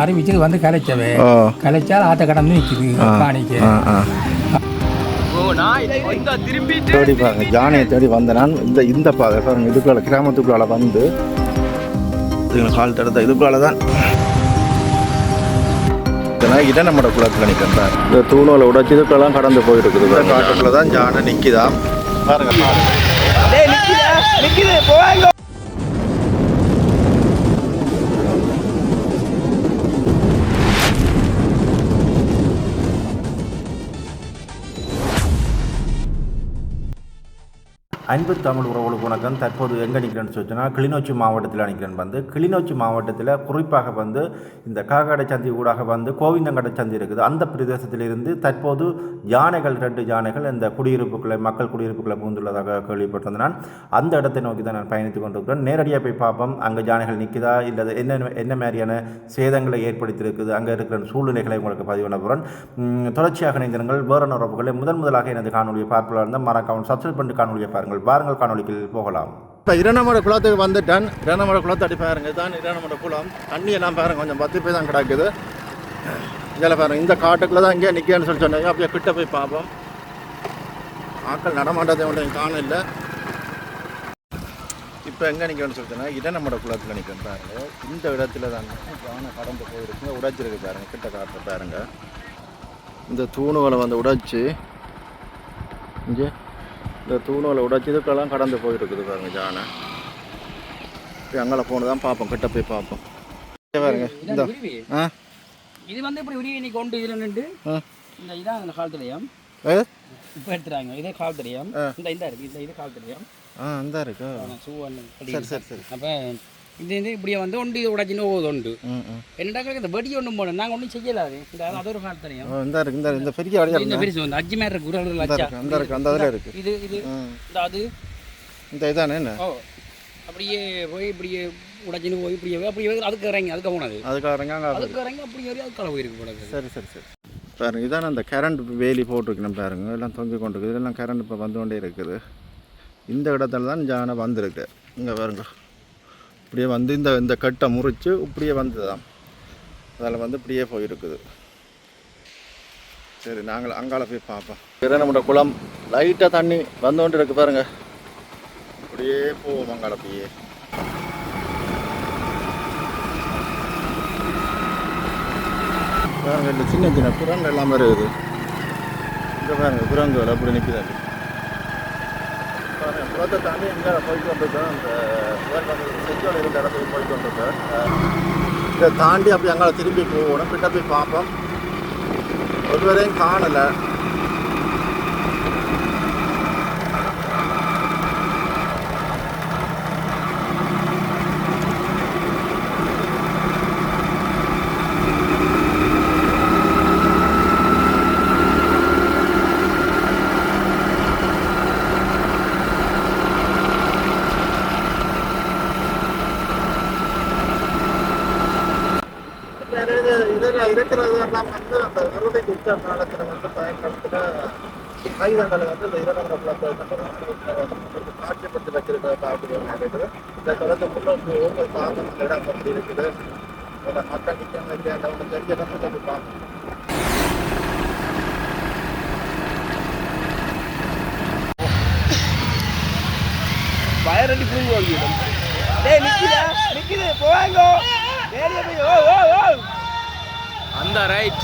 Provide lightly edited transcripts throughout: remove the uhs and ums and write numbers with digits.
அறிவிச்சு வந்து கலைச்சவே கலைச்சால் ஆற்ற கடந்து நிற்குது காணிக்க. தேடி பாருங்க, ஜானையை தேடி வந்த நான் இந்த பாருங்க இதுக்குள்ள கிராமத்துக்குள்ளால வந்து கால் தடுத்த இதுக்குள்ளால தான் இதை நம்மளோட குளத்தில் நிற்கிறார். இந்த தூணோலை உடைச்சி இதுக்குள்ளெல்லாம் கடந்து போயிட்டு இருக்குது. காட்டுக்குள்ள தான் ஜானை நிற்கிதான் பாருங்க பாருங்க. அன்பு தமிழ் உறவுகளுக்கு வணக்கம். தற்போது எங்கே நிற்கிறேன்னு சொல்லிச்சுன்னா கிளிநொச்சி மாவட்டத்தில் நிற்கிறேன். வந்து கிளிநொச்சி மாவட்டத்தில் குறிப்பாக வந்து இந்த காக்காடை சந்தி ஊடாக வந்து கோவிந்தங்கடை சந்தி இருக்குது. அந்த பிரதேசத்திலிருந்து தற்போது யானைகள் 2 யானைகள் இந்த குடியிருப்புகளை மக்கள் குடியிருப்புகளை புகுந்துள்ளதாக கேள்விப்பட்டிருந்தேன். நான் அந்த இடத்தை நோக்கி தான் நான் பயணித்து கொண்டிருக்கிறேன். நேரடியாக போய் பார்ப்போம் அங்கே யானைகள் நிற்குதா இல்லை என்ன மாதிரியான சேதங்களை ஏற்படுத்தியிருக்குது, அங்கே இருக்கிற சூழ்நிலைகளை உங்களுக்கு பதிவு பண்ண போகிறேன். தொடர்ச்சியாக இணைந்திருங்கள். வேறு உறவுகளை முதலாக எனது காணொலியை பார்ப்பதாக இருந்தால் மறக்காமல் சப்ஸ்கிரைப் பண்ணி காணொலியை பாருங்கள். வாருங்கள் காணொலிக்கு போகலாம். இப்போ இரணமட குளத்துக்கு வந்துட்டேன். இரணமட குளத்தை அடி பாருங்க, தான் இரணமட குளம். தண்ணியெல்லாம் பாருங்க கொஞ்சம் 10 பேர் தான் கிடக்குது. இதில் பாருங்க இந்த காட்டுக்குள்ளே தான் இங்கே நிற்கன்னு சொல்லி சொன்னாங்க. அப்படியே கிட்ட போய் பார்ப்போம். ஆக்கள் நடமாட்டத்தை ஒன்றும் காண இல்லை. இப்போ எங்கே நிற்கணும்னு சொல்லிட்டேன்னா இரணமட குளத்தில் நிற்கணும் பாருங்க. இந்த இடத்துல தான் யானை கடந்து போயிருக்குங்க. உடைச்சிருக்கு பாருங்க, கிட்ட காட்டுற பாருங்க. இந்த தூணுகளை வந்து உடைச்சி இங்கே இந்த தூணோலை உடைச்சி இதுக்கெல்லாம் கடந்து போயிருக்குது பாருங்க ஜானை. அங்கே போன தான் பார்ப்போம், கிட்ட போய் பார்ப்போம் பாருங்க. இந்த இது வந்து இப்படி உரிய இன்னைக்கு கொண்டு இதில் நின்று இந்த இதான் அந்த காலத்துலையும் இப்போ எடுத்துறாங்க. இதே காலத்துலையும் இந்த இருக்கு, இது காலத்துலையும் அந்த இருக்கு. சரி சரி சரி. அப்போ இது இப்படியே வந்து ஒன்று உடைச்சின்னு ஒவ்வொரு உண்டு. என்னடா இந்த வெடி ஒன்றும் போனோம் நாங்கள் ஒன்றும் செய்யலாது. இந்த அது ஒரு காலத்துலையும் இந்த இருக்கு. இந்த பெரிய அடியா இந்த பெருசு வந்து 5 மேல இருக்கு. அந்த இருக்கு, அந்த அதில் இருக்கு. இது இந்த அது இந்த இதானே என்ன அப்படியே போய் இப்படியே உடைச்சின்னு போய் அப்படியே அதுக்கு இறங்கி அதுக்கு போனது அதுக்கு இறங்கி அப்படி ஏறி அதுக்கு களை போயிருக்கு போனது. சரி சரி சரி. பாருங்க இதானே அந்த கரண்ட் வேலி போட்டிருக்கணும் பாருங்க. எல்லாம் தொங்கி கொண்டு இருக்குது. இதெல்லாம் கரண்ட் இப்போ வந்து கொண்டே இருக்குது. இந்த இடத்துல தான் ஜானை வந்திருக்கு. இங்கே பாருங்க இப்படியே வந்து இந்த கட்டை முறித்து இப்படியே வந்துதான். அதில் வந்து இப்படியே போயிருக்குது. சரி நாங்கள் அங்கால போய் பார்ப்போம். இதை நம்மளோட குளம் லைட்டாக தண்ணி வந்து கொண்டு இருக்கு பாருங்க. அப்படியே போவோம் அங்கால அப்படியே. பாருங்க இந்த சின்ன சின்ன குரங்கு எல்லாமே இருக்குது. இங்கே பாருங்க குரங்குகள் அப்படி நிற்குது. குளத்தை தாண்டி இங்கே போய்ட்டு வந்துருக்கோம். அந்த செஞ்சோடு இருந்த இடத்துக்கு போய்ட்டு வந்துருக்கோம். இதை தாண்டி அப்படி அங்கே திரும்பி போகணும். கிட்ட போய் பார்ப்போம். ஒருவரையும் காணலை. இருக்கிறதெல்லாம் வந்து அந்த அறுவடை யுத்த காலத்தில் வந்து பயன்படுத்துகிற ஆயுதங்களை வந்து இந்த இரநமட குளத்தை காட்சிப்படுத்தி வச்சிருக்கிற பார்க்குறது. இந்த குளத்தை முன்னோக்கி ஒவ்வொரு பார்க்க அந்த இடம் அப்படி இருக்குது. அதில் மக்கள் நிற்காம இல்லையா அந்த ஒன்று தெரிஞ்ச இடத்துல போய் பார்க்கணும். பயரண்டி புரிஞ்சு வாங்கிடும். நிற்குது போவாங்க அந்த ரைட்.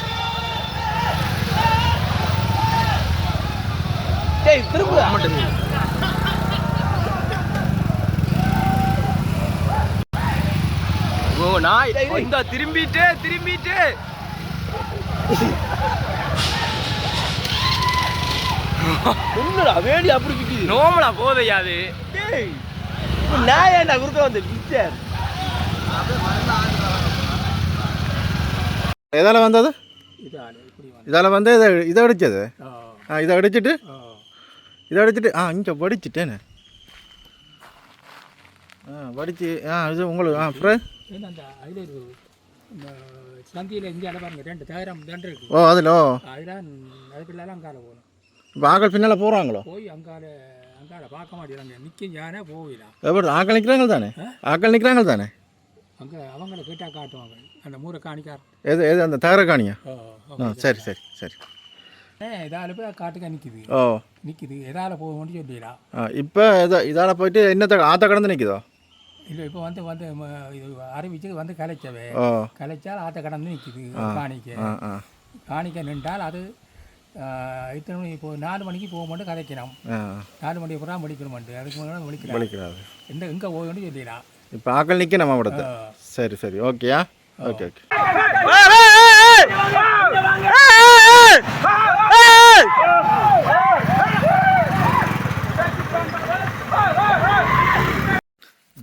திரும்ப திரும்பிட்டு ஒண்ணுடா வேடி அப்படி கிட்டு நோமலா போதையாது. நான் ஏன்டா குறுக்க வந்து பிக்சர் எதால வந்தது? இதால் வந்து இதை அடித்தது. இதை அடிச்சுட்டு இங்கே வடிச்சிட்டேன்னு வடிச்சு இது உங்களுக்கு அப்புறம் சந்தியில் இங்கே பாருங்க 2 தகரம் தண்டு இருக்கு. ஓ அதில் அதுக்குள்ள அங்கால போகணும். இப்போ ஆக்கள் பின்னால் போகிறாங்களோ? போய் அங்கால பார்க்க மாட்டேங்கிறாங்க. நிற்கும் யானே போகலாம். எப்படி ஆக்கள் நிற்கிறாங்க தானே? ஆக்கள் நிற்கிறாங்க தானே? அங்கே அவங்கள கேட்டால் காட்டுவாங்க. அந்த மூரை காணிக்கார் எது அந்த தகரக்காணியா? சரி சரி சரி. இதால் போய் காட்டுக்கா நிற்கிது. நிற்கிது எதால் போக முடியும் சொல்லிடா. இப்போ இதால் போயிட்டு என்ன ஆற்ற கடந்து நிற்குதோ? இல்லை இப்போ வந்து இது அறிவிச்சு வந்து கலைச்சவே கலைச்சால் ஆற்ற கடந்து நிற்கிது. காணிக்க நின்றால் அது இத்தனை மணி இப்போ 4 மணிக்கு போக மாட்டோம் கதைக்கணும். 4 மணிக்கு அப்புறம் முடிக்கணுமாண்டு அதுக்கு முன்னாடி முடிக்கிறாரு எங்கே போக வேண்டிய சொல்லிடா. இப்போ ஆக்கள் நிற்க நம்ம விடத்தை. சரி சரி ஓகேயா. Okay okay.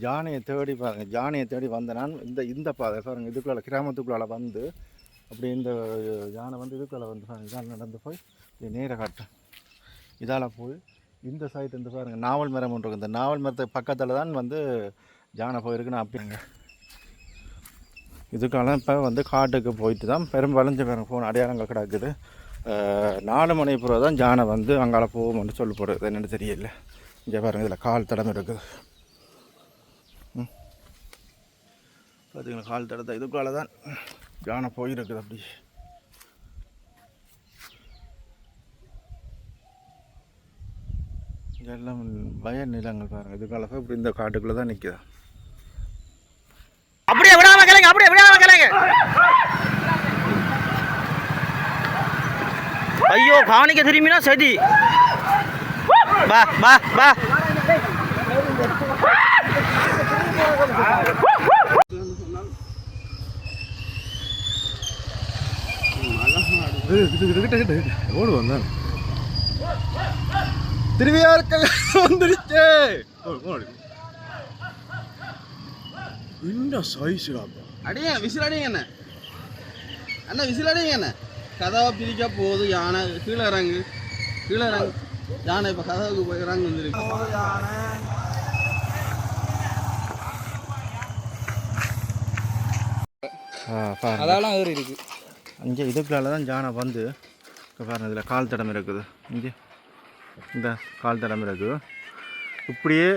யானையை தேடி பாருங்கள். யானையை தேடி வந்த நான் இந்த பாதை பாருங்கள். இதுக்குள்ள கிராமத்துக்குள்ளால் வந்து அப்படி இந்த யானை வந்து இதுக்குள்ள வந்து பாருங்கள். இதால் நடந்து போய் நேராக காட்டும். இதால் போய் இந்த சைடு இருந்து பாருங்கள் நாவல் மரம் ஒன்று இருக்குது. இந்த நாவல் மரத்துக்கு பக்கத்தில் தான் வந்து யானை போயிருக்குன்னு அப்படிங்க. இதுக்கெல்லாம் இப்போ வந்து காட்டுக்கு போயிட்டு தான் பெரும்பாலும் பாருங்கள் ஃபோன் அடையாளங்கள் கிடக்குது. 4 மணி பிறகு தான் யானை வந்து அங்கால போகும்னு சொல்லி போடுறது. என்னென்னு தெரியல. இங்கே பாருங்கள் இதில் கால் தடம் இருக்குது. பார்த்தீங்களா கால் தடத்தை இதுக்குள்ள தான் யானை போயிருக்குது. அப்படி இதெல்லாம் வயல் நிலங்கள் பாருங்கள். இதுக்கால இப்படி இந்த காட்டுக்குள்ளே தான் நிற்குது. அப்படியே விடாம கலைங்க, அப்படியே விடாம கலைங்க. ஐயோ காணிக்க திரும்பினா சதி. பா பா பா. ஓடுவோம் தான் திருவியார்கள் வந்துருச்சு. இந்த சைஸுடாப்பா. அடியே விசில் அடிங்க என்ன அண்ணா விசில் அடிங்க என்ன. கதவை பிரிக்க போகுது யானை. கீழே இறங்கு கீழே இறங்கு. யானை இப்போ கதவுக்கு போய் இறங்கு வந்துருக்கு. அதெல்லாம் ஏறி இருக்கு. அங்கே இதுக்குள்ளால தான் யானை வந்து பாருங்கள். இதில் கால் தடம் இருக்குது. இங்கே இந்த கால் தடம் இருக்குது. இப்படியே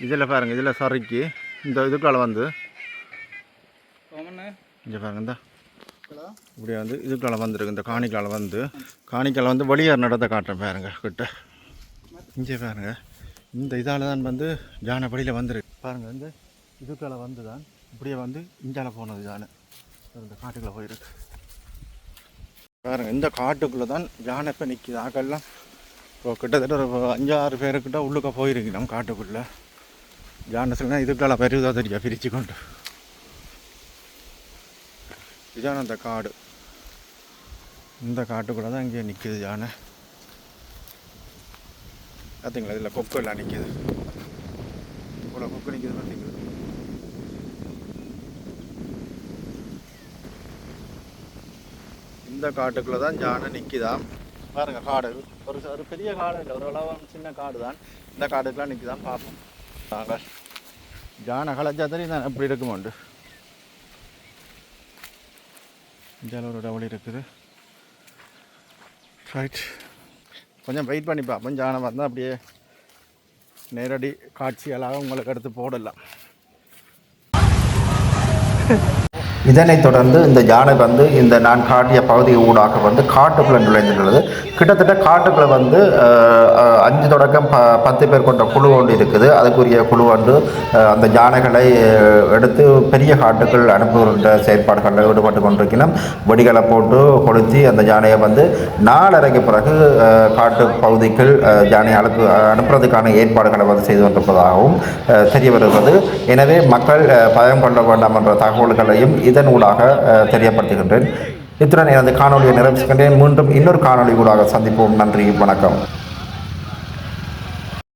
இதில் பாருங்கள் இதில் சறுக்கி இந்த இதுக்குள்ளால வந்து இங்கே பாருங்கள் இந்த இப்படியே வந்து இதுக்குள்ளால வந்துருக்கு. இந்த காணிக்கால் வந்து வழியார் நடத்த காட்டுறேன் பாருங்கள் கிட்ட. இங்கே பாருங்கள் இந்த இதால் தான் வந்து யானை வழியில் வந்துருக்கு பாருங்கள். இந்த இதுக்குள்ளால வந்து தான் இப்படியே வந்து இஞ்சால போனது யானை இந்த காட்டுக்குள்ளே போயிருக்கு பாருங்கள். இந்த காட்டுக்குள்ளே தான் யானை இப்போ நிற்கிது. ஆக்கெல்லாம் இப்போ கிட்டத்தட்ட ஒரு 5-6 பேருக்கிட்ட உள்ளுக்க போயிருக்கு நம்ம காட்டுக்குள்ளே. யானை சொல்லினா இதுக்குள்ள பெருதாக தெரியா பிரித்து கொண்டு. இதுதான் அந்த காடு. இந்த காட்டுக்குள்ளே தான் இங்கே நிற்கிது யானை. பார்த்தீங்களா இதில் கொக்கு எல்லாம் நிற்கிது. இவ்வளோ கொக்கு நிற்கிது பார்த்தீங்களா. இந்த காட்டுக்குள்ளே தான் யானை நிற்கிதான் பாருங்கள். காடு ஒரு பெரிய காடு இல்லை, ஒரு அளவான சின்ன காடு தான். இந்த காடுக்கெலாம் நிற்கிதான் பார்ப்போம் நாங்கள். யானை கலைச்சா தெரியும் தான் எப்படி இருக்குமோண்டு. இந்தியாவில் ஒரு டவுளி இருக்குது. ரைட் கொஞ்சம் வெயிட் பண்ணி பார்ப்போம். யானை வந்தால் அப்படியே நேரடி காட்சிகளாக உங்களுக்கு எடுத்து போடலாம். இதனைத் தொடர்ந்து இந்த யானை வந்து இந்த நான் காட்டிய பகுதி ஊடாக வந்து காட்டுக்குள்ளே நுழைந்துள்ளது. கிட்டத்தட்ட காட்டுக்குள்ளே வந்து 5 தொடக்கம் 10 பேர் கொண்ட குழு ஒன்று இருக்குது. அதுக்குரிய குழு வந்து அந்த யானைகளை எடுத்து பெரிய காட்டுக்குள் அனுப்புகின்ற செயற்பாடுகளில் ஈடுபட்டு கொண்டிருக்கணும். வெடிகளை போட்டு கொளுத்தி அந்த யானையை வந்து 4:30க்கு பிறகு காட்டு பகுதிக்குள் யானை அனுப்புறதுக்கான ஏற்பாடுகளை வந்து செய்து கொண்டிருப்பதாகவும் தெரிய வருகிறது. எனவே மக்கள் பயம் கொள்ள வேண்டாம் என்ற தகவல்களையும் இதன் ஊடாக தெரியப்படுத்துகின்றேன். இத்துடன் எனது காணொலியை நிறைவு செய்கின்றேன். மீண்டும் இன்னொரு காணொலி ஊடாக சந்திப்போம். நன்றி, வணக்கம்.